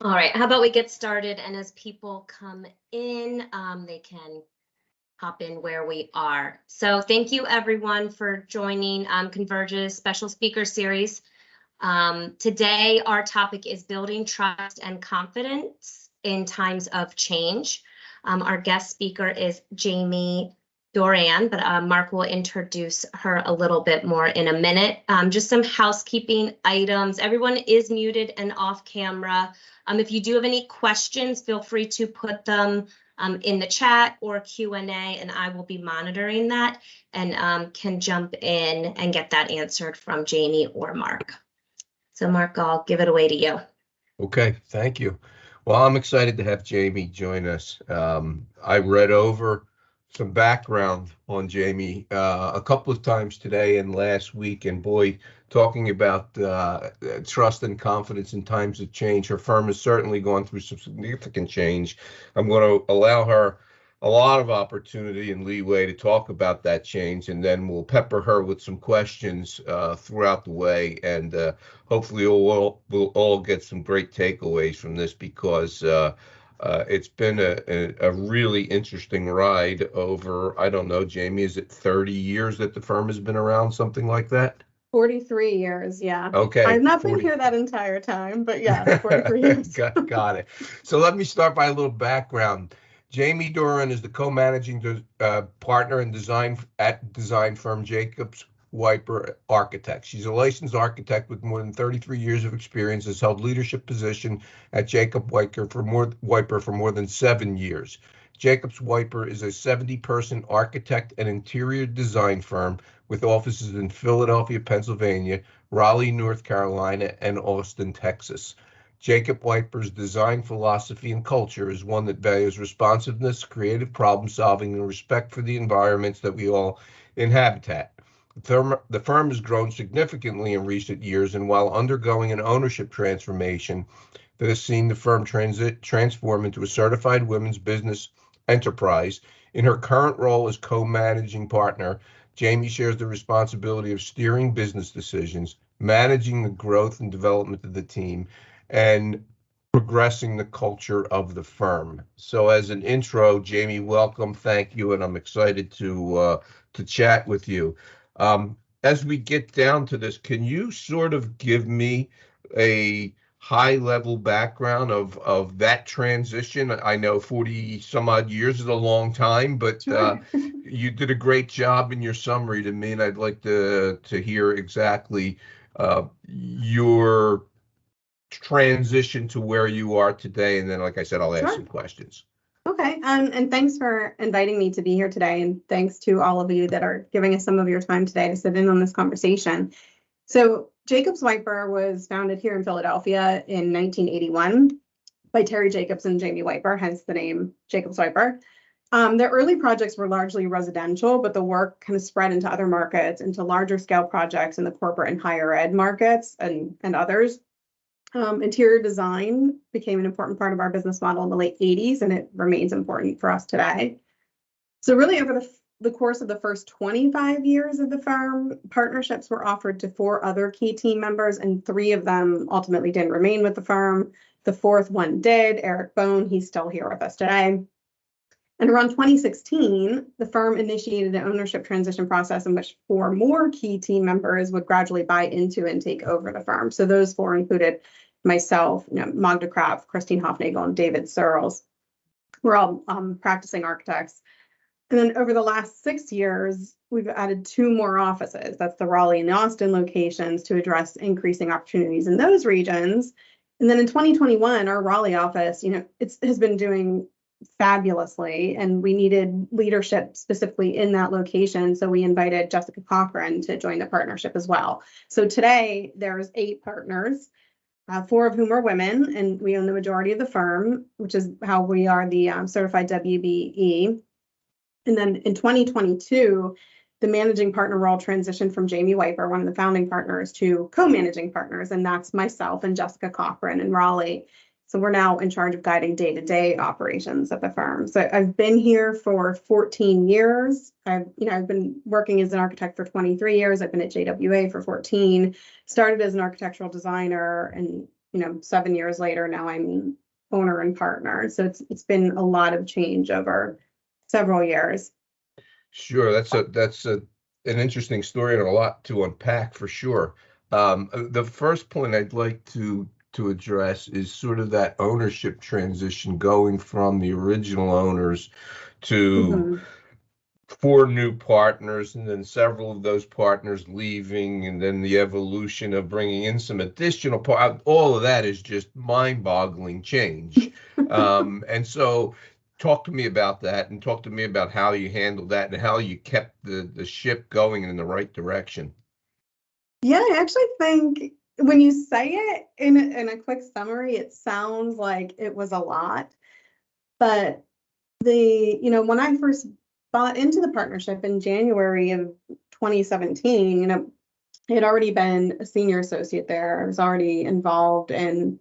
All right, how about we get started, and as people come in, they can hop in where we are. So thank you everyone for joining Converge's special speaker series. Today, our topic is building trust and confidence in times of change. Our guest speaker is Jamie Doran, but Mark will introduce her a little bit more in a minute. Just some housekeeping items. Everyone is muted and off camera. If you do have any questions, feel free to put them in the chat or Q&A, and I will be monitoring that and can jump in and get that answered from Jamie or Mark. So Mark, I'll give it away to you. Okay, thank you. Well, I'm excited to have Jamie join us. I read over some background on Jamie a couple of times today and last week, and boy, talking about trust and confidence in times of change. Her firm has certainly gone through some significant change. I'm going to allow her a lot of opportunity and leeway to talk about that change, and then we'll pepper her with some questions throughout the way, and hopefully we'll all get some great takeaways from this, because it's been a really interesting ride over, I don't know, Jamie, is it 30 years that the firm has been around, something like that? 43 years, yeah. Okay. I've not been here that entire time, but yeah, 43 years. Got it. So let me start by a little background. Jamie Doran is the co-managing partner and design firm JacobsWyper Architects. She's a licensed architect with more than 33 years of experience, has held leadership position at JacobsWyper for more than 7 years. JacobsWyper is a 70-person architect and interior design firm with offices in Philadelphia, Pennsylvania, Raleigh, North Carolina, and Austin, Texas. JacobsWyper's design philosophy and culture is one that values responsiveness, creative problem solving, and respect for the environments that we all inhabit. The firm has grown significantly in recent years, and while undergoing an ownership transformation that has seen the firm transform into a certified women's business enterprise, in her current role as co-managing partner, Jamie shares the responsibility of steering business decisions, managing the growth and development of the team, and progressing the culture of the firm. So as an intro, Jamie, welcome, thank you, and I'm excited to chat with you. As we get down to this, can you sort of give me a high-level background of that transition? I know 40 some odd years is a long time, but Sure. you did a great job in your summary to me, and I'd like to hear exactly your transition to where you are today, and then, like I said, I'll ask some questions. Okay, and thanks for inviting me to be here today, and thanks to all of you that are giving us some of your time today to sit in on this conversation. So JacobsWyper was founded here in Philadelphia in 1981 by Terry Jacobs and Jamie Wyper, hence the name JacobsWyper. Their early projects were largely residential, but the work kind of spread into other markets, into larger scale projects in the corporate and higher ed markets and others. Interior design became an important part of our business model in the late 80s, and it remains important for us today. So really over the course of the first 25 years of the firm, partnerships were offered to 4 other key team members, and 3 of them ultimately didn't remain with the firm. The 4th one did, Eric Bone, he's still here with us today. And around 2016, the firm initiated an ownership transition process in which 4 more key team members would gradually buy into and take over the firm. So those 4 included myself, Magda Kraft, Christine Hofnagel, and David Searles. We're all practicing architects. And then over the last 6 years, we've added 2 more offices. That's the Raleigh and the Austin locations to address increasing opportunities in those regions. And then in 2021, our Raleigh office, has been doing fabulously, and we needed leadership specifically in that location. So we invited Jessica Cochran to join the partnership as well. So today there's 8 partners, 4 of whom are women, and we own the majority of the firm, which is how we are the certified WBE. And then in 2022, the managing partner role transitioned from Jamie Wyper, one of the founding partners, to co-managing partners, and that's myself and Jessica Cochran in Raleigh. So we're now in charge of guiding day-to-day operations at the firm. So I've been here for 14 years. I've been working as an architect for 23 years. I've been at JWA for 14. Started as an architectural designer and 7 years later, now I'm owner and partner. So it's been a lot of change over several years. Sure, an interesting story and a lot to unpack for sure. The first point I'd like to address is sort of that ownership transition going from the original owners to 4 new partners, and then several of those partners leaving, and then the evolution of bringing in some additional all of that is just mind-boggling change. And so talk to me about that, and talk to me about how you handled that and how you kept the ship going in the right direction. Yeah, I actually think when you say it in a quick summary, it sounds like it was a lot. But when I first bought into the partnership in January of 2017, I had already been a senior associate there. I was already involved in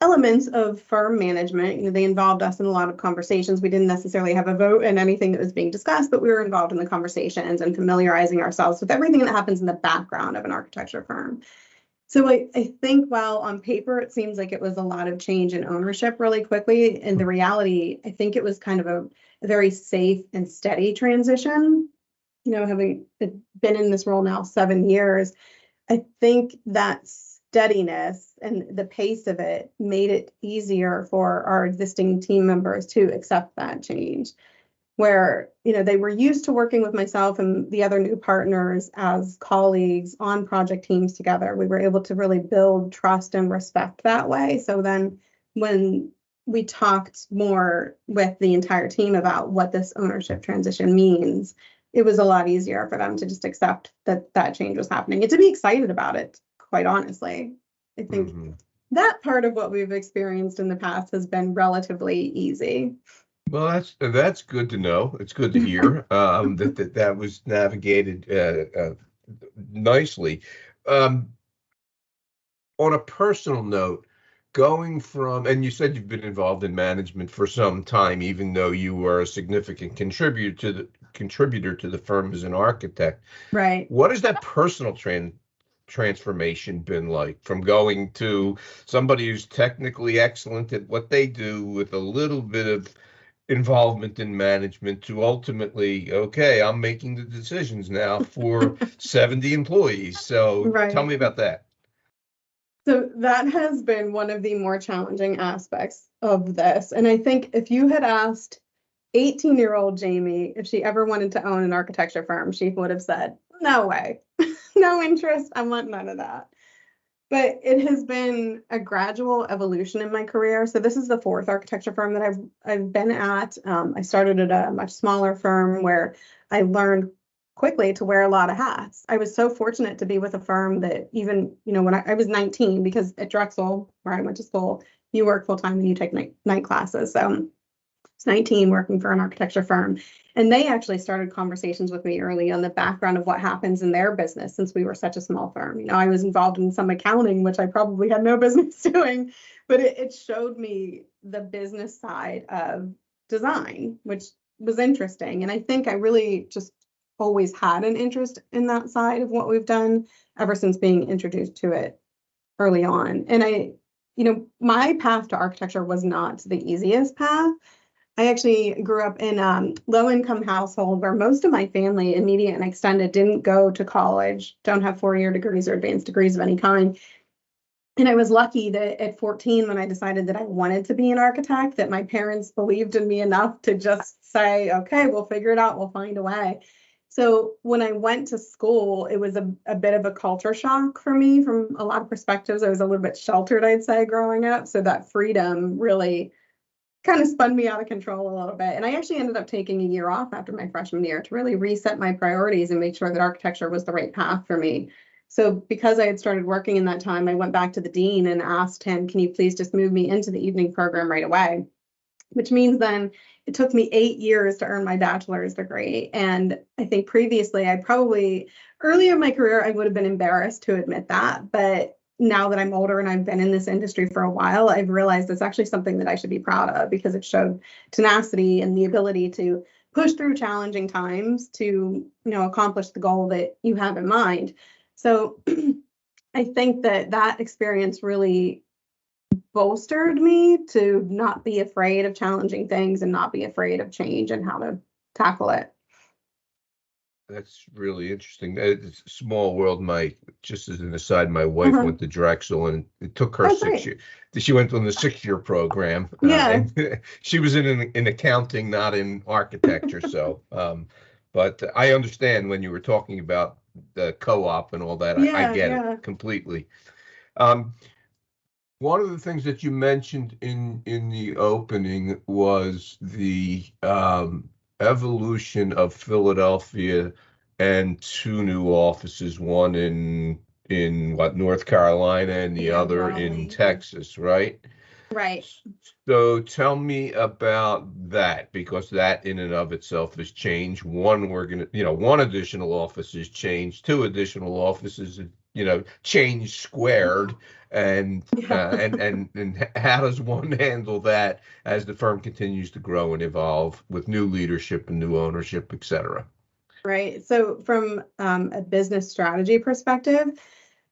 elements of firm management. They involved us in a lot of conversations. We didn't necessarily have a vote in anything that was being discussed, but we were involved in the conversations and familiarizing ourselves with everything that happens in the background of an architecture firm. So I think while on paper it seems like it was a lot of change in ownership really quickly, in the reality, I think it was kind of a very safe and steady transition. Having been in this role now 7 years, I think that steadiness and the pace of it made it easier for our existing team members to accept that change. Where, they were used to working with myself and the other new partners as colleagues on project teams together. We were able to really build trust and respect that way. So then when we talked more with the entire team about what this ownership transition means, it was a lot easier for them to just accept that change was happening and to be excited about it, quite honestly. I think that part of what we've experienced in the past has been relatively easy. Well, that's good to know. It's good to hear that was navigated nicely. On a personal note, going from, and you said you've been involved in management for some time, even though you were a significant contributor to the firm as an architect. Right. What has that personal transformation been like, from going to somebody who's technically excellent at what they do with a little bit of involvement in management to ultimately, okay, I'm making the decisions now for 70 employees. So Tell me about that. So that has been one of the more challenging aspects of this. And I think if you had asked 18-year-old Jamie if she ever wanted to own an architecture firm, she would have said, no way, no interest. I want none of that. But it has been a gradual evolution in my career. So this is the 4th architecture firm that I've been at. I started at a much smaller firm where I learned quickly to wear a lot of hats. I was so fortunate to be with a firm that even, when I was 19, because at Drexel, where I went to school, you work full time and you take night classes. So I was 19 working for an architecture firm. And they actually started conversations with me early on the background of what happens in their business, since we were such a small firm. I was involved in some accounting, which I probably had no business doing, but it showed me the business side of design, which was interesting. And I think I really just always had an interest in that side of what we've done ever since being introduced to it early on. And my path to architecture was not the easiest path. I actually grew up in a low-income household where most of my family, immediate and extended, didn't go to college, don't have 4-year degrees or advanced degrees of any kind. And I was lucky that at 14, when I decided that I wanted to be an architect, that my parents believed in me enough to just say, okay, we'll figure it out, we'll find a way. So when I went to school, it was a bit of a culture shock for me from a lot of perspectives. I was a little bit sheltered, I'd say, growing up. So that freedom really kind of spun me out of control a little bit. And I actually ended up taking a year off after my freshman year to really reset my priorities and make sure that architecture was the right path for me. So because I had started working in that time, I went back to the dean and asked him, can you please just move me into the evening program right away? Which means then it took me 8 years to earn my bachelor's degree. And I think previously, earlier in my career, I would have been embarrassed to admit that. But now that I'm older and I've been in this industry for a while, I've realized it's actually something that I should be proud of, because it showed tenacity and the ability to push through challenging times to, accomplish the goal that you have in mind. So I think that experience really bolstered me to not be afraid of challenging things and not be afraid of change and how to tackle it. That's really interesting. It's a small world. Just as an aside, my wife went to Drexel, and it took her Oh, 6 great. years. She went on the 6-year program. Yeah. And she was in accounting, not in architecture. So, but I understand when you were talking about the co-op and all that. I get Yeah. it completely. Um, One of the things that you mentioned in the opening was the evolution of Philadelphia and 2 new offices, one in what, North Carolina, and the Yeah, other in Raleigh. Texas, right? Right. So tell me about that, because that in and of itself has changed. One additional office has changed, 2 additional offices, changed squared, and Yeah. and how does one handle that as the firm continues to grow and evolve with new leadership and new ownership, et cetera? Right. So from a business strategy perspective,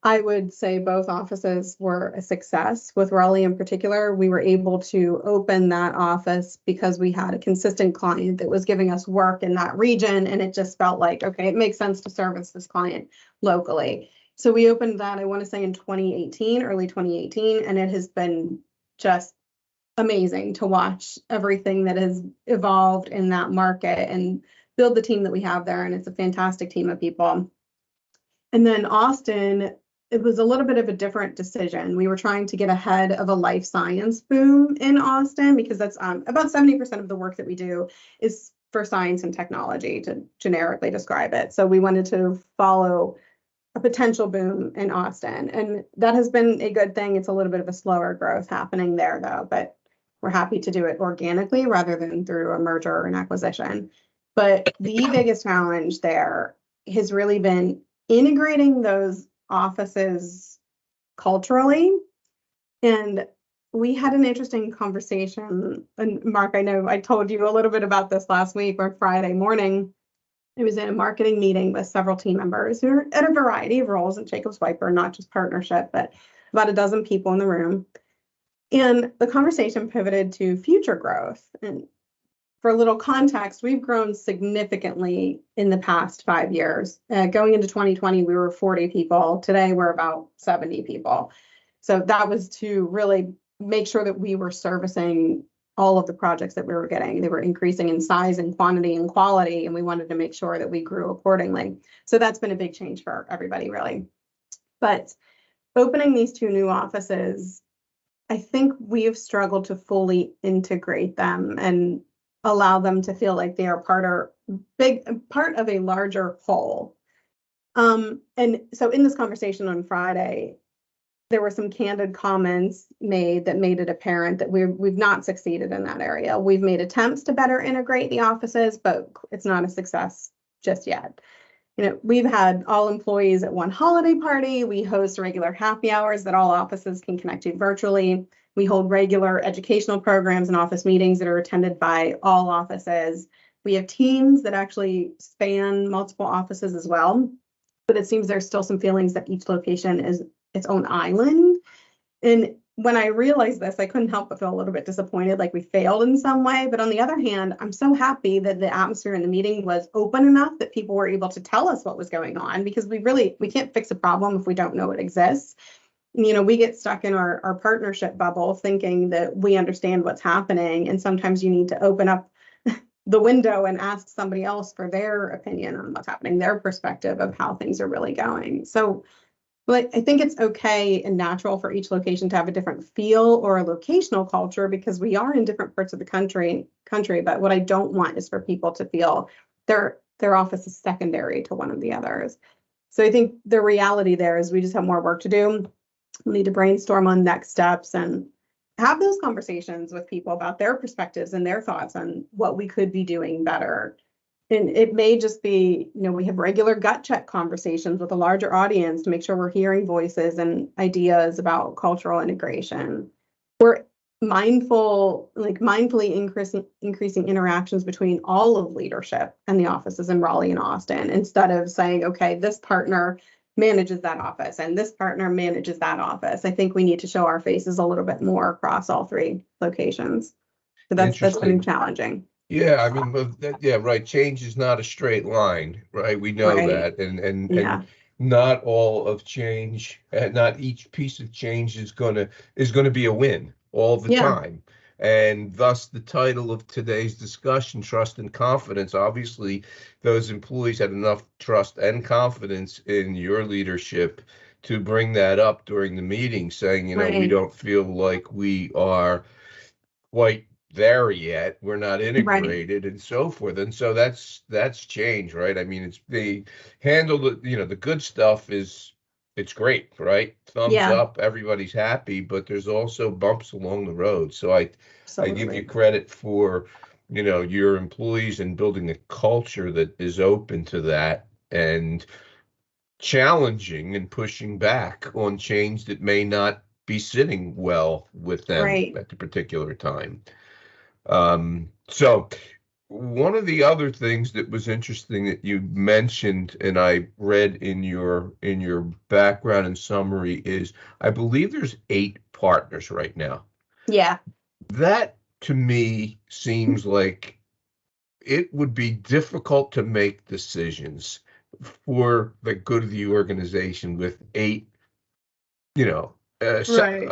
I would say both offices were a success. With Raleigh in particular, we were able to open that office because we had a consistent client that was giving us work in that region, and it just felt like, okay, it makes sense to service this client locally. So we opened that, I want to say in 2018, early 2018, and it has been just amazing to watch everything that has evolved in that market and build the team that we have there. And it's a fantastic team of people. And then Austin, it was a little bit of a different decision. We were trying to get ahead of a life science boom in Austin because that's about 70% of the work that we do is for science and technology, to generically describe it. So we wanted to follow a potential boom in Austin, and that has been a good thing. It's a little bit of a slower growth happening there, though, but we're happy to do it organically rather than through a merger or an acquisition. But the biggest challenge there has really been integrating those offices culturally. And we had an interesting conversation. And Mark, I know I told you a little bit about this last week or Friday morning. I was in a marketing meeting with several team members who are at a variety of roles in JacobsWyper, not just partnership, but about a dozen people in the room. And the conversation pivoted to future growth. And for a little context, we've grown significantly in the past 5 years. Going into 2020, we were 40 people. Today, we're about 70 people. So that was to really make sure that we were servicing all of the projects that we were getting. They were increasing in size and quantity and quality, and we wanted to make sure that we grew accordingly. So that's been a big change for everybody, really. But opening these 2 new offices, I think we've struggled to fully integrate them and allow them to feel like they are part of a larger whole. And so in this conversation on Friday, there were some candid comments made that made it apparent that we've not succeeded in that area. We've made attempts to better integrate the offices, but it's not a success just yet. We've had all employees at one holiday party. We host regular happy hours that all offices can connect to virtually. We hold regular educational programs and office meetings that are attended by all offices. We have teams that actually span multiple offices as well. But it seems there's still some feelings that each location is its own island. And when I realized this, I couldn't help but feel a little bit disappointed, like we failed in some way. But on the other hand, I'm so happy that the atmosphere in the meeting was open enough that people were able to tell us what was going on, because we can't fix a problem if we don't know it exists. We get stuck in our partnership bubble thinking that we understand what's happening. And sometimes you need to open up the window and ask somebody else for their opinion on what's happening, their perspective of how things are really going. So I think it's okay and natural for each location to have a different feel or a locational culture, because we are in different parts of the country. But what I don't want is for people to feel their office is secondary to one of the others. So I think the reality there is we just have more work to do. We need to brainstorm on next steps and have those conversations with people about their perspectives and their thoughts on what we could be doing better. And it may just be, we have regular gut check conversations with a larger audience to make sure we're hearing voices and ideas about cultural integration. We're mindfully increasing interactions between all of leadership and the offices in Raleigh and Austin, instead of saying, okay, this partner manages that office and this partner manages that office. I think we need to show our faces a little bit more across all three locations. So that's been Interesting. challenging. Yeah, I mean, yeah, right. Change is not a straight line, right? We know Right. that, and Yeah. not all of change, not each piece of change is gonna be a win all the Yeah. time. And thus the title of today's discussion, Trust and Confidence. Obviously, those employees had enough trust and confidence in your leadership to bring that up during the meeting, saying, we Right. don't feel like we are quite there yet. We're not Right. integrated and so forth. And so that's change, right? I mean, it's they handle the good stuff it's great, right? Thumbs Yeah. up, everybody's happy, but there's also bumps along the road. So I give you Absolutely. credit for, your employees and building a culture that is open to that and challenging and pushing back on change that may not be sitting well with them Right. at the particular time. So one of the other things that was interesting that you mentioned, and I read in your background and summary, is I believe there's 8 partners right now. Yeah. That to me seems like it would be difficult to make decisions for the good of the organization with 8, Right.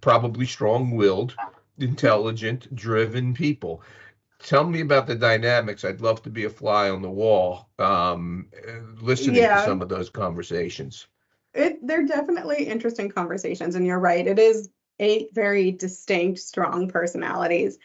probably strong-willed, intelligent, driven people. Tell me about the dynamics. I'd love to be a fly on the wall, listening to Yeah. some of those conversations. They're definitely interesting conversations, and you're right. It is 8 very distinct, strong personalities.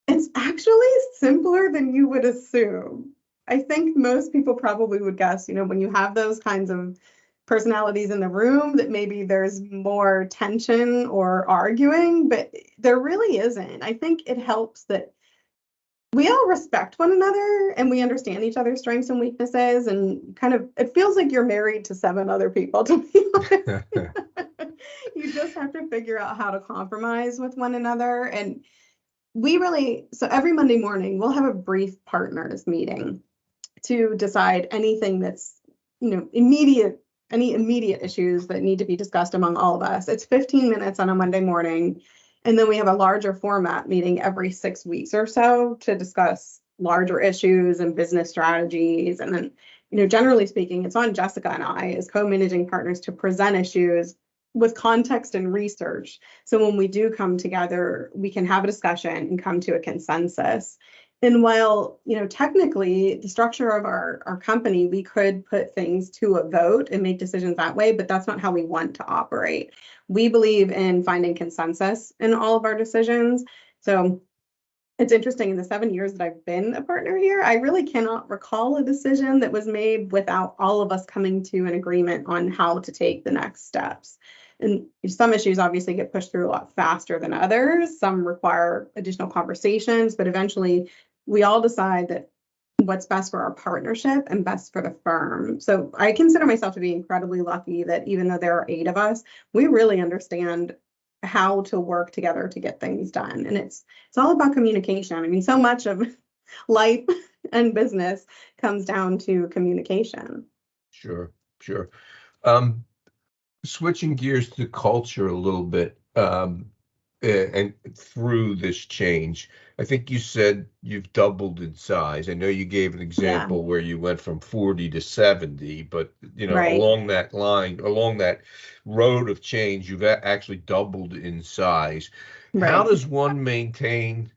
It's actually simpler than you would assume. I think most people probably would guess, when you have those kinds of personalities in the room, that maybe there's more tension or arguing, but there really isn't. I think it helps that we all respect one another and we understand each other's strengths and weaknesses, and kind of it feels like you're married to 7 other people, to be honest. You just have to figure out how to compromise with one another. And so every Monday morning we'll have a brief partners meeting to decide anything that's, any immediate issues that need to be discussed among all of us. It's 15 minutes on a Monday morning. And then we have a larger format meeting every 6 weeks or so to discuss larger issues and business strategies. And then, generally speaking, it's on Jessica and I as co-managing partners to present issues with context and research. So when we do come together, we can have a discussion and come to a consensus. And while, technically the structure of our company, we could put things to a vote and make decisions that way, but that's not how we want to operate. We believe in finding consensus in all of our decisions. So it's interesting, in the 7 years that I've been a partner here, I really cannot recall a decision that was made without all of us coming to an agreement on how to take the next steps. And some issues obviously get pushed through a lot faster than others. Some require additional conversations, but eventually we all decide that what's best for our partnership and best for the firm. So I consider myself to be incredibly lucky that even though there are 8 of us, we really understand how to work together to get things done. And it's all about communication. I mean, so much of life and business comes down to communication. Sure. Switching gears to culture a little bit, and through this change, I think you said you've doubled in size. I know you gave an example where you went from 40 to 70, but Right. along that line, along that road of change, you've actually doubled in size. How Right. does one maintain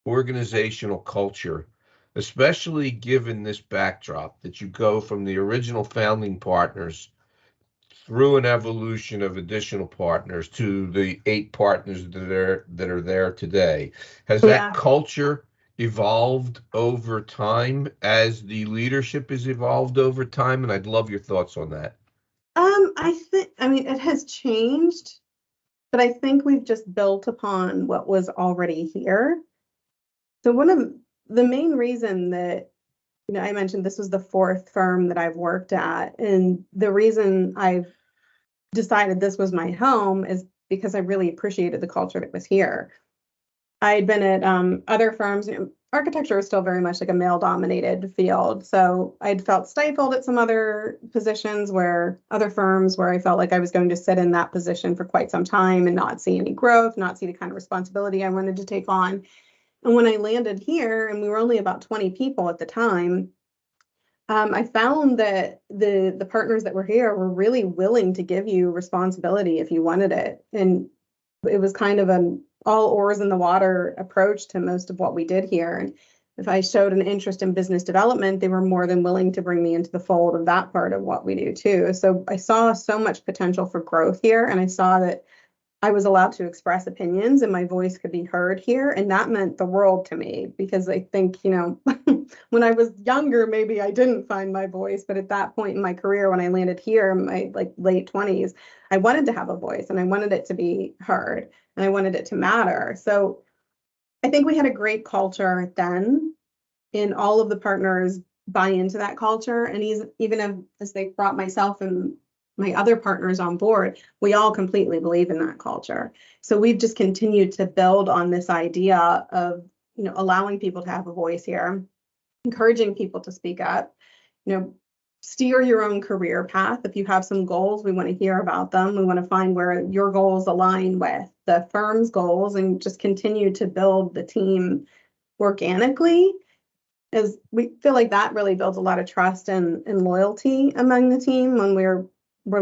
organizational culture, especially given this backdrop that you go from the original founding partners through an evolution of additional partners to the 8 partners that are there today? Has that culture evolved over time as the leadership has evolved over time? And I'd love your thoughts on that. I mean, it has changed, but I think we've just built upon what was already here. So one of the main reason that, I mentioned this was the 4th firm that I've worked at, and the reason I've decided this was my home is because I really appreciated the culture that was here. I had been at other firms. architecture is still very much like a male-dominated field. So I'd felt stifled at some other positions where other firms where I felt like I was going to sit in that position for quite some time and not see any growth, not see the kind of responsibility I wanted to take on. And when I landed here, and we were only about 20 people at the time, I found that the partners that were here were really willing to give you responsibility if you wanted it. And it was kind of an all oars in the water approach to most of what we did here. And if I showed an interest in business development, they were more than willing to bring me into the fold of that part of what we do too. So I saw so much potential for growth here, and I saw that I was allowed to express opinions and my voice could be heard here. And that meant the world to me because I think, you know, when I was younger, maybe I didn't find my voice. But at that point in my career, when I landed here in my like late 20s, I wanted to have a voice and I wanted it to be heard and I wanted it to matter. So I think we had a great culture then, and all of the partners buy into that culture. And even as they brought myself and my other partners on board, we all completely believe in that culture. So we've just continued to build on this idea of, you know, allowing people to have a voice here, encouraging people to speak up, you know, steer your own career path. If you have some goals, we want to hear about them. We want to find where your goals align with the firm's goals and just continue to build the team organically. As we feel like that really builds a lot of trust and loyalty among the team when we're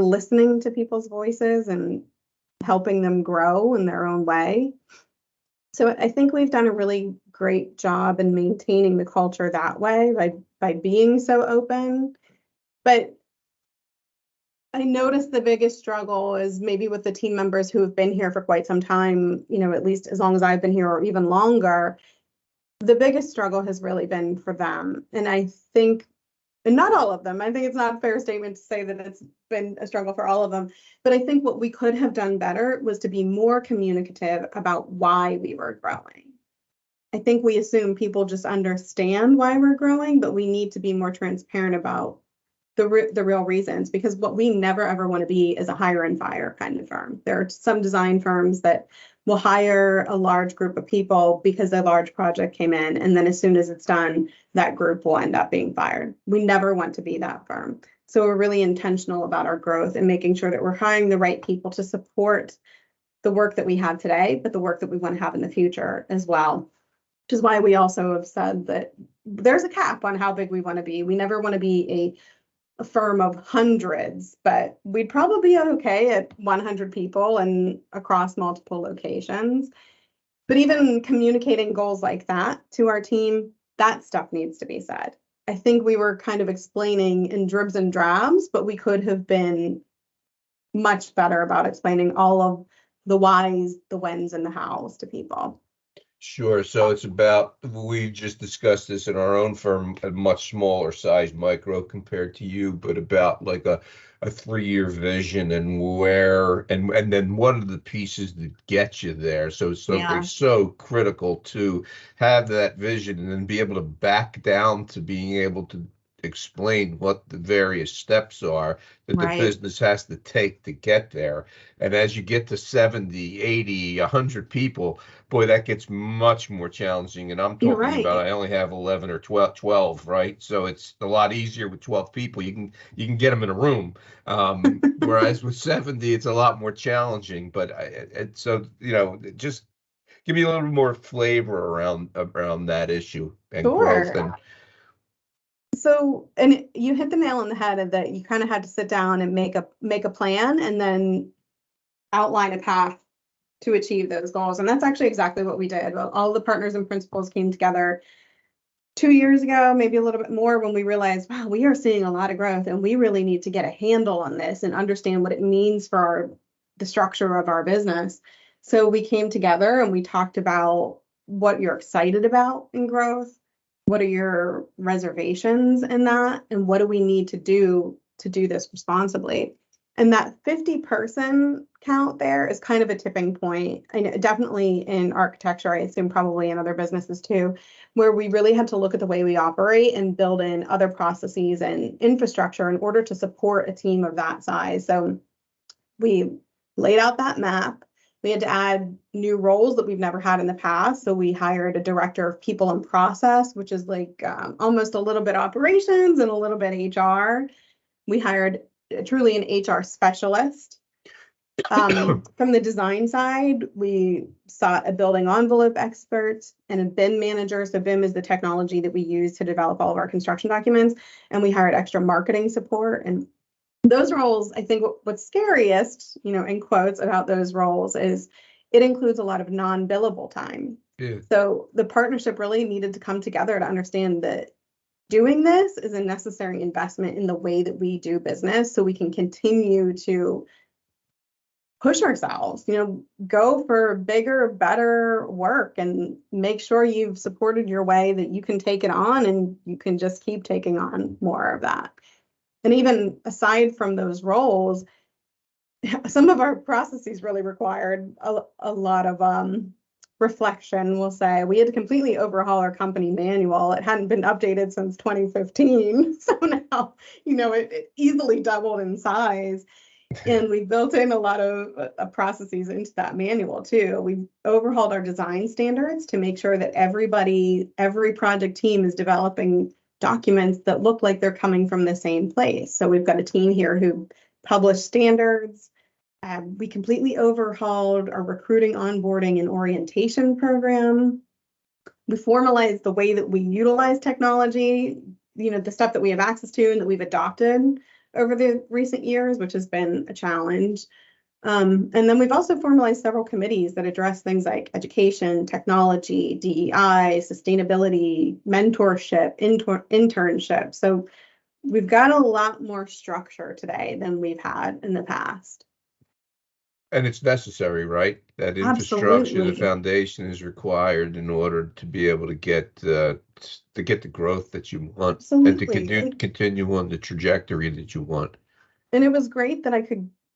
listening to people's voices and helping them grow in their own way. So I think we've done a really great job in maintaining the culture that way by being so open. But I noticed the biggest struggle is maybe with the team members who have been here for quite some time, you know, at least as long as I've been here or even longer. The biggest struggle has really been for them. And I think, and not all of them, I think it's not a fair statement to say that it's been a struggle for all of them. But I think what we could have done better was to be more communicative about why we were growing. I think we assume people just understand why we're growing, but we need to be more transparent about the real reasons, because what we never ever want to be is a hire and fire kind of firm. There are some design firms that will hire a large group of people because a large project came in, and then as soon as it's done, that group will end up being fired. We never want to be that firm. So we're really intentional about our growth and making sure that we're hiring the right people to support the work that we have today, but the work that we want to have in the future as well. Which is why we also have said that there's a cap on how big we want to be. We never want to be a firm of hundreds, but we'd probably be okay at 100 people and across multiple locations. But even communicating goals like that to our team, that stuff needs to be said. I think we were kind of explaining in dribs and drabs, but we could have been much better about explaining all of the whys, the whens, and the hows to people. Sure. So it's about, we just discussed this in our own firm, a much smaller size micro compared to you, but about like a 3-year vision and where, and then what are the pieces that get you there. So it's something so critical to have that vision and then be able to back down to being able to explain what the various steps are that the business has to take to get there. And as you get to 70, 80, 100 people, boy, that gets much more challenging. And I'm talking about, I only have 11 or 12, right? So it's a lot easier with 12 people. You can get them in a room. Whereas with 70, it's a lot more challenging. But so, you know, just give me a little more flavor around that issue and growth. And so, and you hit the nail on the head of that. You kind of had to sit down and make a plan and then outline a path to achieve those goals. And that's actually exactly what we did. Well, all the partners and principals came together 2 years ago, maybe a little bit more, when we realized, wow, we are seeing a lot of growth and we really need to get a handle on this and understand what it means for the structure of our business. So we came together and we talked about what you're excited about in growth. What are your reservations in that? And what do we need to do this responsibly? And that 50-person count there is kind of a tipping point. I know, definitely in architecture, I assume probably in other businesses too, where we really had to look at the way we operate and build in other processes and infrastructure in order to support a team of that size. So we laid out that map We had to add new roles that we've never had in the past. So we hired a director of people and process, which is like almost a little bit operations and a little bit HR. We hired truly an HR specialist. From the design side, we sought a building envelope expert and a BIM manager. So BIM is the technology that we use to develop all of our construction documents. And we hired extra marketing support. And those roles, I think what's scariest, in quotes about those roles is it includes a lot of non-billable time. Yeah. So the partnership really needed to come together to understand that doing this is a necessary investment in the way that we do business so we can continue to push ourselves, go for bigger, better work and make sure you've supported your way that you can take it on and you can just keep taking on more of that. And even aside from those roles, some of our processes really required a lot of reflection, we'll say. We had to completely overhaul our company manual. It hadn't been updated since 2015. So now, it easily doubled in size. And we built in a lot of processes into that manual too. We've overhauled our design standards to make sure that every project team is developing documents that look like they're coming from the same place. So we've got a team here who publish standards. We completely overhauled our recruiting, onboarding, and orientation program. We formalized the way that we utilize technology, the stuff that we have access to and that we've adopted over the recent years, which has been a challenge. And then we've also formalized several committees that address things like education, technology, DEI, sustainability, mentorship, internship. So we've got a lot more structure today than we've had in the past. And it's necessary, right? That infrastructure, Absolutely. the foundation is required in order to be able to get the growth that you want. Absolutely. And to continue on the trajectory that you want. And it was great that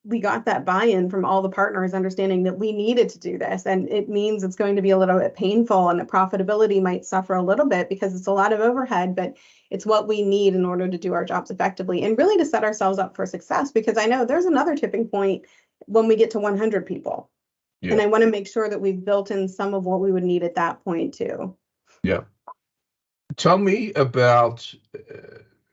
we got that buy-in from all the partners, understanding that we needed to do this. And it means it's going to be a little bit painful and the profitability might suffer a little bit because it's a lot of overhead, but it's what we need in order to do our jobs effectively and really to set ourselves up for success. Because I know there's another tipping point when we get to 100 people. Yeah. And I want to make sure that we've built in some of what we would need at that point too. Yeah. Tell me about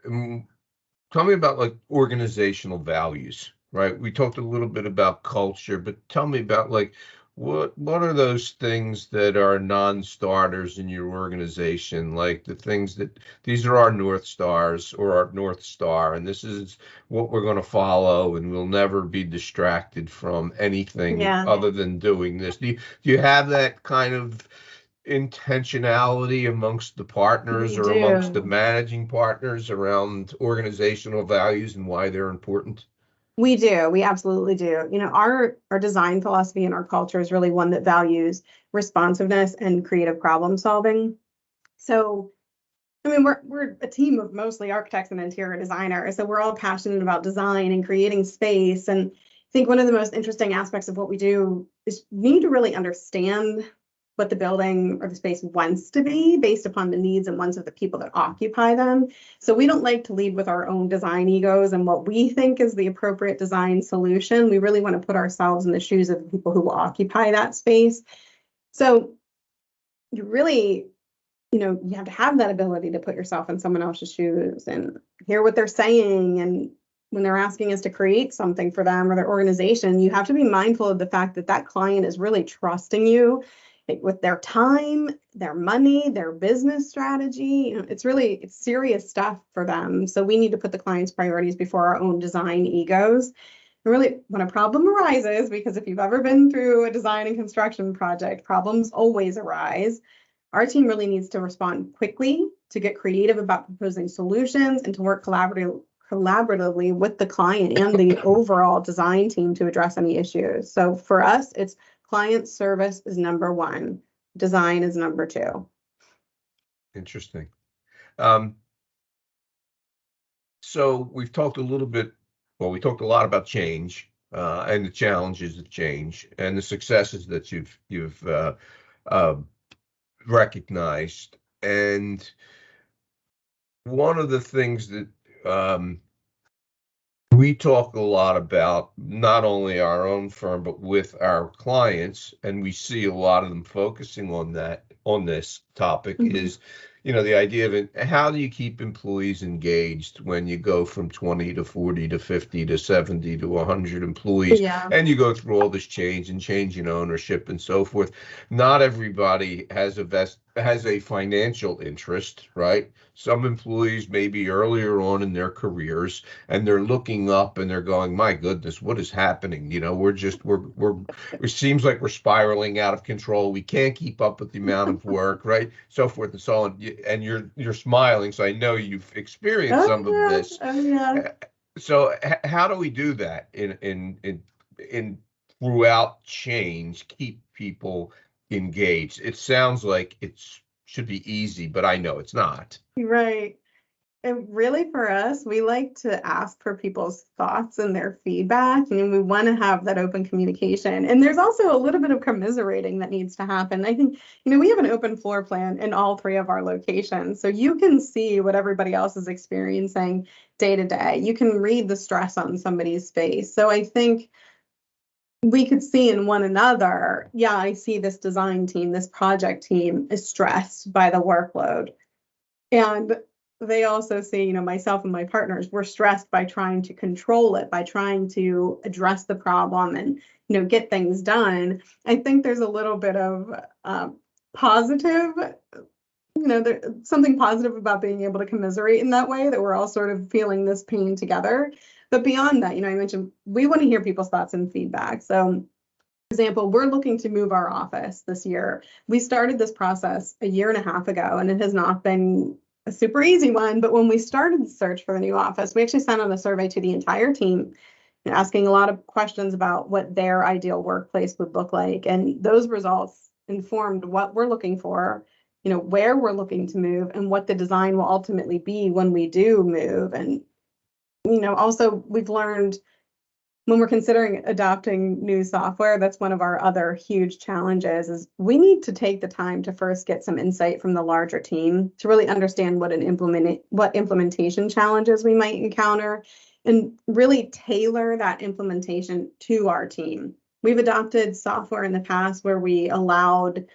like organizational values, right? We talked a little bit about culture, but tell me about like what are those things that are non-starters in your organization? Like the things that these are our North Stars or our North Star, and this is what we're going to follow, and we'll never be distracted from anything other than doing this. Do you have that kind of intentionality amongst the partners or amongst the managing partners around organizational values and why they're important? We do. We absolutely do. Our design philosophy and our culture is really one that values responsiveness and creative problem solving. So, we're a team of mostly architects and interior designers. So we're all passionate about design and creating space. And I think one of the most interesting aspects of what we do is we need to really understand what the building or the space wants to be based upon the needs and wants of the people that occupy them. So we don't like to lead with our own design egos and what we think is the appropriate design solution. We really want to put ourselves in the shoes of the people who will occupy that space. So you really, you have to have that ability to put yourself in someone else's shoes and hear what they're saying. And when they're asking us to create something for them or their organization, you have to be mindful of the fact that that client is really trusting you with their time, their money, their business strategy. It's serious stuff for them. So we need to put the client's priorities before our own design egos. And really, when a problem arises, because if you've ever been through a design and construction project, problems always arise. Our team really needs to respond quickly, to get creative about proposing solutions, and to work collaboratively with the client and the overall design team to address any issues. So for us, it's client service is number one. Design is number two. Interesting. So we've talked a lot about change and the challenges of change and the successes that you've recognized. And one of the things that we talk a lot about not only our own firm, but with our clients, and we see a lot of them focusing on this topic is, the idea of it, how do you keep employees engaged when you go from 20 to 40 to 50 to 70 to 100 employees, Yeah. and you go through all this change in ownership and so forth. Not everybody has a financial interest, right? Some employees may be earlier on in their careers, and they're looking up and they're going, my goodness, what is happening? It seems like we're spiraling out of control. We can't keep up with the amount of work, right? So forth and so on. And you're smiling, so I know you've experienced some of this. Oh, yeah. So how do we do that in throughout change, keep people engaged? It sounds like it should be easy, but I know it's not. Right. And really for us, we like to ask for people's thoughts and their feedback, and we want to have that open communication. And there's also a little bit of commiserating that needs to happen. I think, we have an open floor plan in all 3 of our locations. So you can see what everybody else is experiencing day to day. You can read the stress on somebody's face. So I think we could see in one another, yeah, I see this design team, this project team is stressed by the workload. And they also see, myself and my partners, we're stressed by trying to control it, by trying to address the problem and, get things done. I think there's a little bit of positive, there's something positive about being able to commiserate in that way, that we're all sort of feeling this pain together. But beyond that, I mentioned we want to hear people's thoughts and feedback. So, for example, we're looking to move our office this year. We started this process a year and a half ago, and it has not been a super easy one. But when we started the search for the new office, we actually sent out a survey to the entire team, asking a lot of questions about what their ideal workplace would look like. And those results informed what we're looking for, where we're looking to move, and what the design will ultimately be when we do move. And, also we've learned when we're considering adopting new software, that's one of our other huge challenges, is we need to take the time to first get some insight from the larger team to really understand what implementation challenges we might encounter, and really tailor that implementation to our team. We've adopted software in the past where we allowed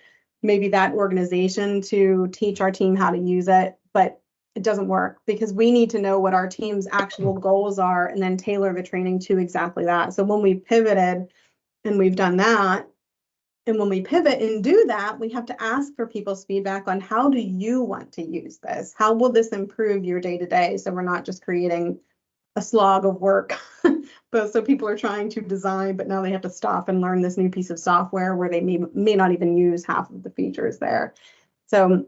maybe that organization to teach our team how to use it, but it doesn't work, because we need to know what our team's actual goals are and then tailor the training to exactly that. So when we pivoted, and we've done that, and when we pivot and do that, we have to ask for people's feedback on, how do you want to use this? How will this improve your day-to-day? So we're not just creating a slog of work, but so people are trying to design, but now they have to stop and learn this new piece of software where they may not even use half of the features there. So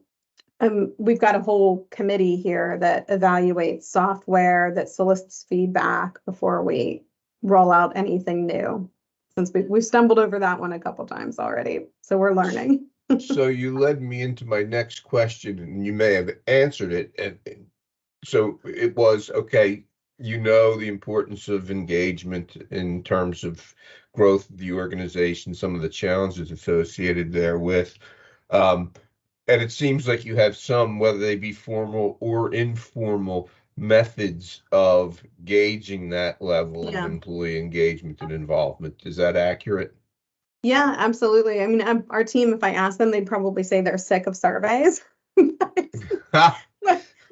we've got a whole committee here that evaluates software, that solicits feedback before we roll out anything new, since we've stumbled over that one a couple times already. So we're learning. So you led me into my next question, and you may have answered it. And so it was, okay, the importance of engagement in terms of growth of the organization, some of the challenges associated therewith. And it seems like you have some, whether they be formal or informal, methods of gauging that level of employee engagement and involvement. Is that accurate? Yeah, absolutely. I mean, our team, if I ask them, they'd probably say they're sick of surveys.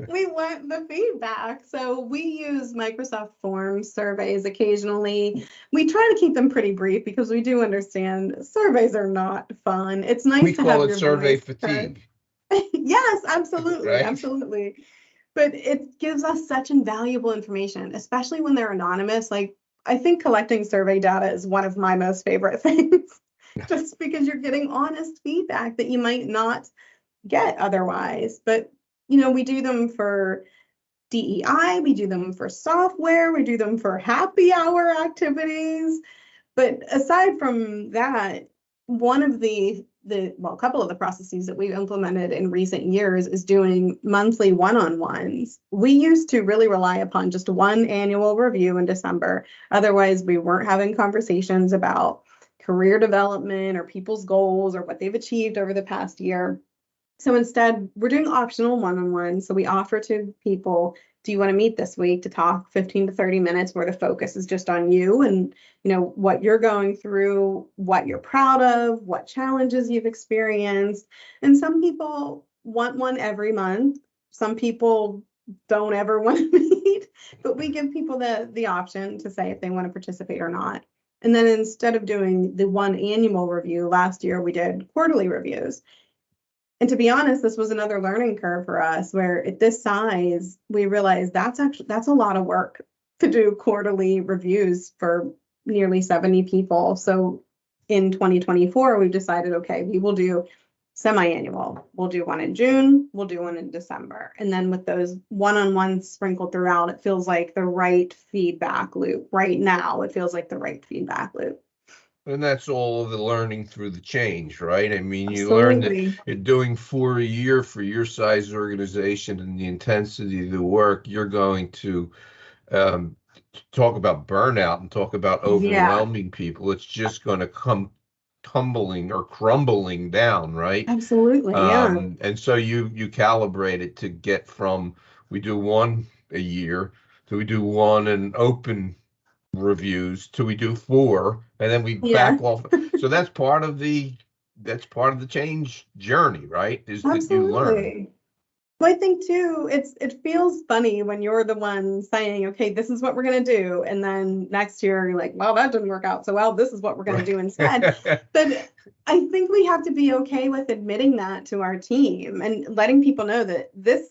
We want the feedback. So we use Microsoft Forms surveys occasionally. We try to keep them pretty brief, because we do understand surveys are not fun. It's nice to have your survey voice fatigue. Yes, absolutely. Right? Absolutely. But it gives us such invaluable information, especially when they're anonymous. Like, I think collecting survey data is one of my most favorite things, just because you're getting honest feedback that you might not get otherwise. But we do them for DEI, we do them for software, we do them for happy hour activities. But aside from that, one of a couple of the processes that we've implemented in recent years is doing monthly one-on-ones. We used to really rely upon just one annual review in December. Otherwise, we weren't having conversations about career development or people's goals or what they've achieved over the past year. So instead, we're doing optional one-on-ones. So we offer to people do you want to meet this week to talk 15 to 30 minutes where the focus is just on you and, what you're going through, what you're proud of, what challenges you've experienced. And some people want one every month. Some people don't ever want to meet, but we give people the option to say if they want to participate or not. And then instead of doing the one annual review, last year we did quarterly reviews. And to be honest, this was another learning curve for us where at this size, we realized that's a lot of work to do quarterly reviews for nearly 70 people. So in 2024, we've decided, okay, we will do semi-annual. We'll do one in June, we'll do one in December. And then with those one-on-ones sprinkled throughout, it feels like the right feedback loop. Right now, it feels like the right feedback loop. And that's all of the learning through the change, right? I mean, you learn that you're doing 4 a year for your size organization and the intensity of the work, you're going to talk about burnout and talk about overwhelming people. It's just going to come tumbling or crumbling down, right? Absolutely, yeah. And so you calibrate it to get from we do one a year to we do one and open reviews till we do 4 and then we back off. So that's part of the change journey, right? Is that you learn. Well, I think too, it feels funny when you're the one saying, okay, this is what we're going to do. And then next year you're like, well, that didn't work out so well. This is what we're going to do instead. But I think we have to be okay with admitting that to our team and letting people know that this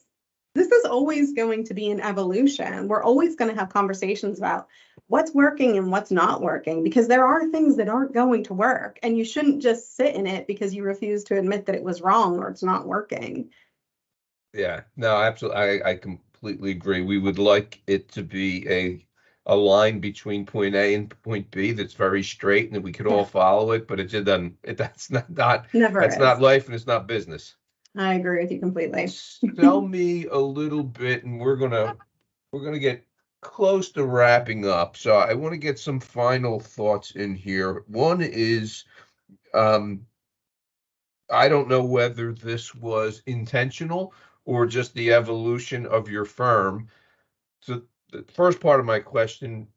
is always going to be an evolution. We're always going to have conversations about what's working and what's not working, because there are things that aren't going to work. And you shouldn't just sit in it because you refuse to admit that it was wrong or it's not working. Yeah, no, absolutely. I completely agree. We would like it to be a line between point A and point B that's very straight and that we could all follow it, but it just doesn't, that's not life and it's not business. I agree with you completely. Tell me a little bit, and we're gonna get close to wrapping up. So I want to get some final thoughts in here. One is, I don't know whether this was intentional or just the evolution of your firm. So the first part of my question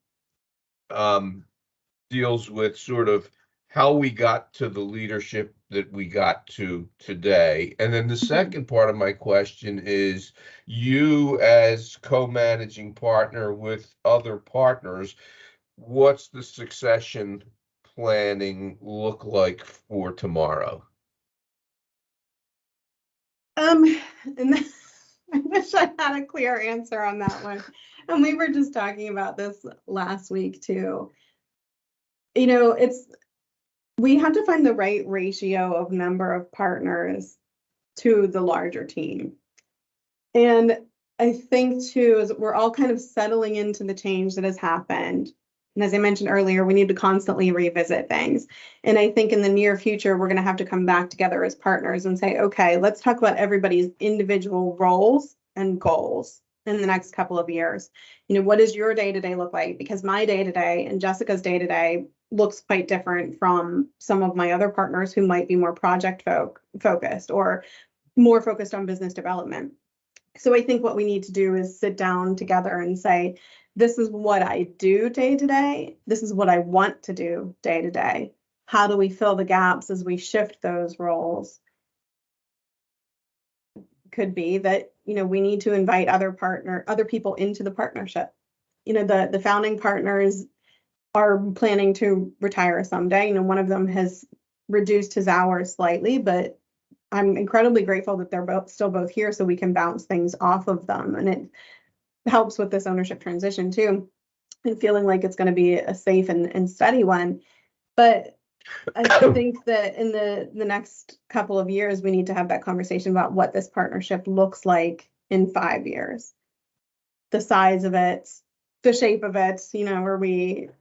deals with sort of how we got to the leadership that we got to today. And then the second part of my question is, you as co-managing partner with other partners, what's the succession planning look like for tomorrow? And I wish I had a clear answer on that one. And we were just talking about this last week too. We have to find the right ratio of number of partners to the larger team. And I think too, is we're all kind of settling into the change that has happened. And as I mentioned earlier, we need to constantly revisit things. And I think in the near future, we're going to have to come back together as partners and say, okay, let's talk about everybody's individual roles and goals in the next couple of years. What does your day-to-day look like? Because my day-to-day and Jessica's day-to-day looks quite different from some of my other partners who might be more project focused or more focused on business development. So I think what we need to do is sit down together and say, this is what I do day to day. This is what I want to do day to day. How do we fill the gaps as we shift those roles? Could be that, we need to invite other people into the partnership. The founding partners are planning to retire someday. One of them has reduced his hours slightly, but I'm incredibly grateful that they're still both here so we can bounce things off of them. And it helps with this ownership transition too, and feeling like it's going to be a safe and steady one. But I think that in the next couple of years, we need to have that conversation about what this partnership looks like in 5 years. The size of it, the shape of it,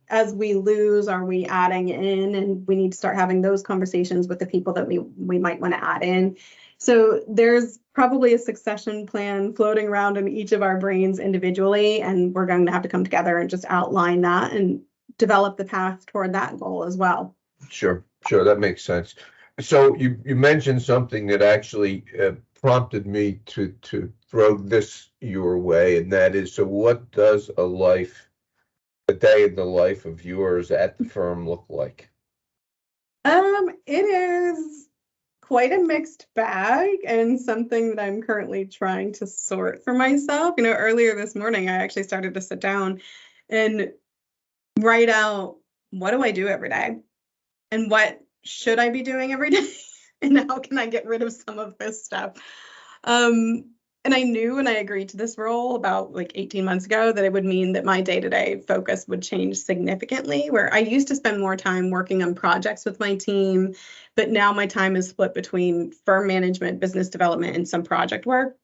as we lose, are we adding in? And we need to start having those conversations with the people that we might want to add in. So there's probably a succession plan floating around in each of our brains individually, and we're going to have to come together and just outline that and develop the path toward that goal as well. Sure, that makes sense. So you mentioned something that actually prompted me to throw this your way, and that is, so what does a day in the life of yours at the firm look like? It is quite a mixed bag and something that I'm currently trying to sort for myself. Earlier this morning, I actually started to sit down and write out, what do I do every day? And what should I be doing every day? And how can I get rid of some of this stuff? And I knew when I agreed to this role about like 18 months ago that it would mean that my day-to-day focus would change significantly, where I used to spend more time working on projects with my team, but now my time is split between firm management, business development, and some project work.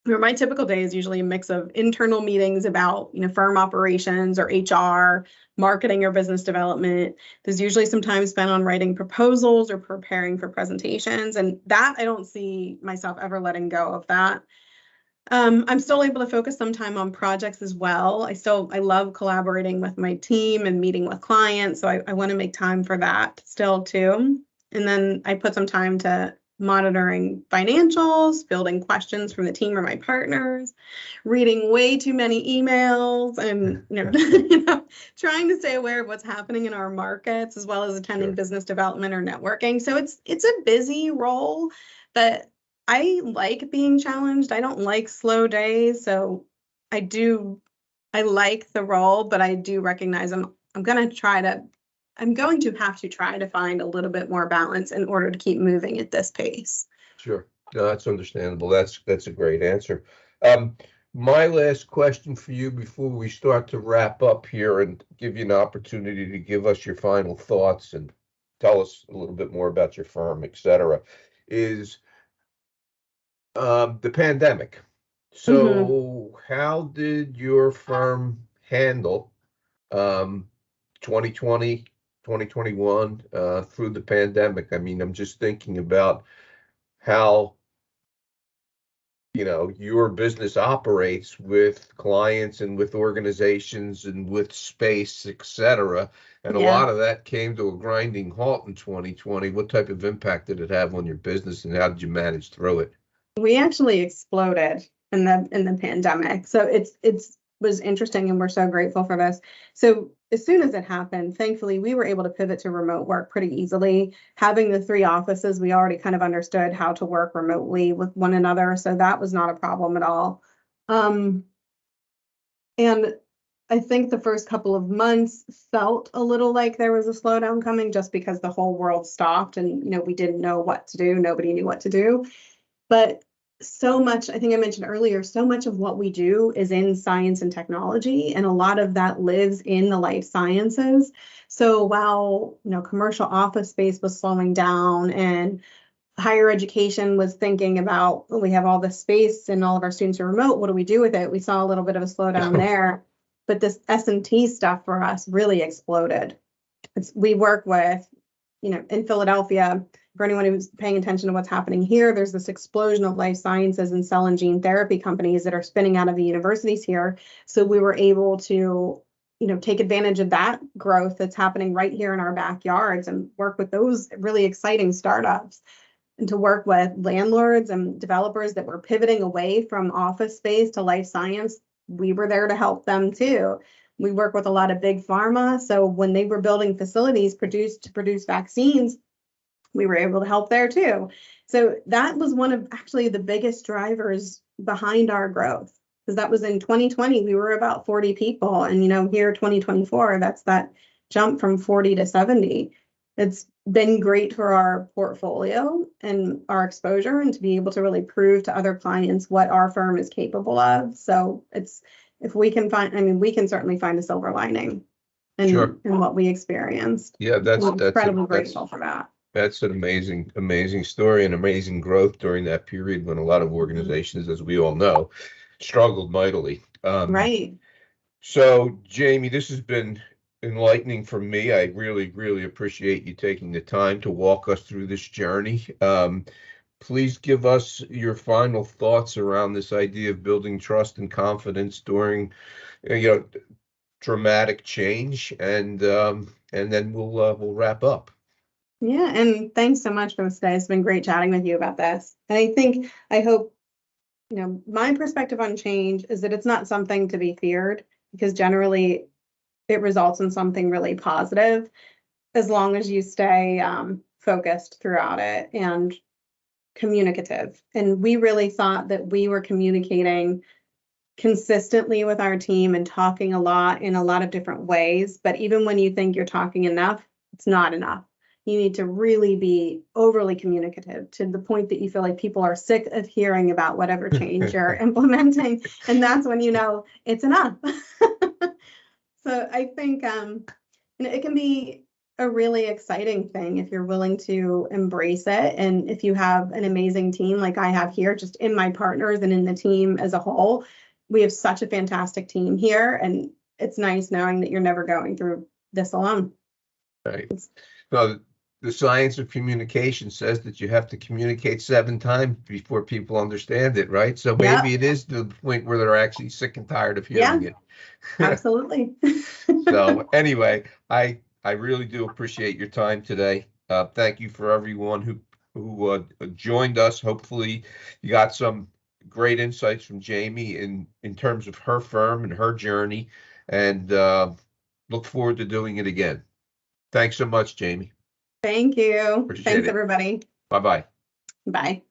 Where my typical day is usually a mix of internal meetings about, firm operations or HR, marketing or business development. There's usually some time spent on writing proposals or preparing for presentations. And that, I don't see myself ever letting go of that. I'm still able to focus some time on projects as well. I love collaborating with my team and meeting with clients. So I want to make time for that still too. And then I put some time to monitoring financials, fielding questions from the team or my partners, reading way too many emails, and trying to stay aware of what's happening in our markets, as well as attending Sure. business development or networking. So it's a busy role, but I like being challenged. I don't like slow days, so I like the role, but I do recognize I'm going to have to try to find a little bit more balance in order to keep moving at this pace. Sure. No, that's understandable. That's a great answer. My last question for you before we start to wrap up here and give you an opportunity to give us your final thoughts and tell us a little bit more about your firm, et cetera, is the pandemic. So how did your firm handle 2020, 2021 through the pandemic? I mean, I'm just thinking about how your business operates with clients and with organizations and with space, et cetera. And a lot of that came to a grinding halt in 2020. What type of impact did it have on your business, and how did you manage through it? We actually exploded in the pandemic. So it was interesting, and we're so grateful for this. So as soon as it happened, thankfully, we were able to pivot to remote work pretty easily. Having the 3 offices, we already kind of understood how to work remotely with one another. So that was not a problem at all. And I think the first couple of months felt a little like there was a slowdown coming, just because the whole world stopped and, we didn't know what to do. Nobody knew what to do. But so much, I think I mentioned earlier, so much of what we do is in science and technology, and a lot of that lives in the life sciences. So while, commercial office space was slowing down and higher education was thinking about, we have all this space and all of our students are remote, what do we do with it? We saw a little bit of a slowdown there, but this S&T stuff for us really exploded. We work with, in Philadelphia, for anyone who's paying attention to what's happening here, there's this explosion of life sciences and cell and gene therapy companies that are spinning out of the universities here. So we were able to, take advantage of that growth that's happening right here in our backyards and work with those really exciting startups, and to work with landlords and developers that were pivoting away from office space to life science. We were there to help them too. We work with a lot of big pharma. So when they were building facilities to produce vaccines, we were able to help there too. So that was one of actually the biggest drivers behind our growth, because that was in 2020, we were about 40 people. And, here 2024, that's that jump from 40 to 70. It's been great for our portfolio and our exposure, and to be able to really prove to other clients what our firm is capable of. So if we can we can certainly find a silver lining in what we experienced. Yeah, that's incredibly grateful for that. That's an amazing story and amazing growth during that period when a lot of organizations, as we all know, struggled mightily. Right. So, Jamie, this has been enlightening for me. I really appreciate you taking the time to walk us through this journey. Please give us your final thoughts around this idea of building trust and confidence during, dramatic change, and then we'll wrap up. Yeah, and thanks so much for this today. It's been great chatting with you about this. And I hope, my perspective on change is that it's not something to be feared, because generally it results in something really positive as long as you stay focused throughout it and communicative. And we really thought that we were communicating consistently with our team and talking a lot in a lot of different ways. But even when you think you're talking enough, it's not enough. You need to really be overly communicative to the point that you feel like people are sick of hearing about whatever change you're implementing. And that's when you know it's enough. So I think it can be a really exciting thing if you're willing to embrace it. And if you have an amazing team like I have here, just in my partners and in the team as a whole, we have such a fantastic team here. And it's nice knowing that you're never going through this alone. Right. So the science of communication says that you have to communicate 7 times before people understand it, right? So maybe it is the point where they're actually sick and tired of hearing it. Absolutely. So anyway, I really do appreciate your time today. Thank you for everyone who joined us. Hopefully you got some great insights from Jamie in terms of her firm and her journey, and look forward to doing it again. Thanks so much, Jamie. Thank you. Appreciate Thanks, it. everybody. Bye-bye. Bye.